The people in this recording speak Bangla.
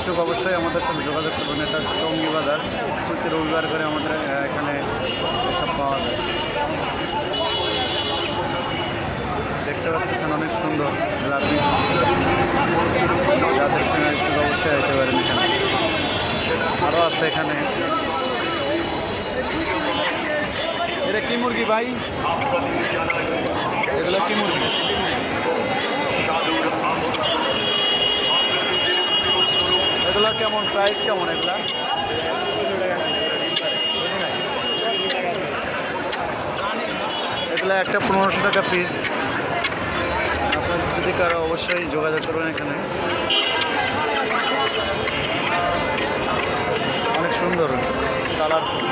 ইচ্ছুক অবশ্যই আমাদের সাথে যোগাযোগ করবেন। এটা হচ্ছে টঙ্গী বাজার, প্রতি রবিবার করে আমাদের এখানে এসব পাওয়া যায়। দেখতে পাচ্ছেন অনেক সুন্দর গ্রাফিক, যাদের ইচ্ছুক অবশ্যই আসতে পারেন এখানে। আরও আছে এখানে। এটা কি মুরগি ভাই? এগুলো কি মুরগি? এগুলা কেমন প্রাইস কেমন এগুলা? এগুলা একটা 1500 টাকা পিস। আপনার যদি কারো অবশ্যই যোগাযোগ করবেন এখানে। অনেক সুন্দর কালারফুল।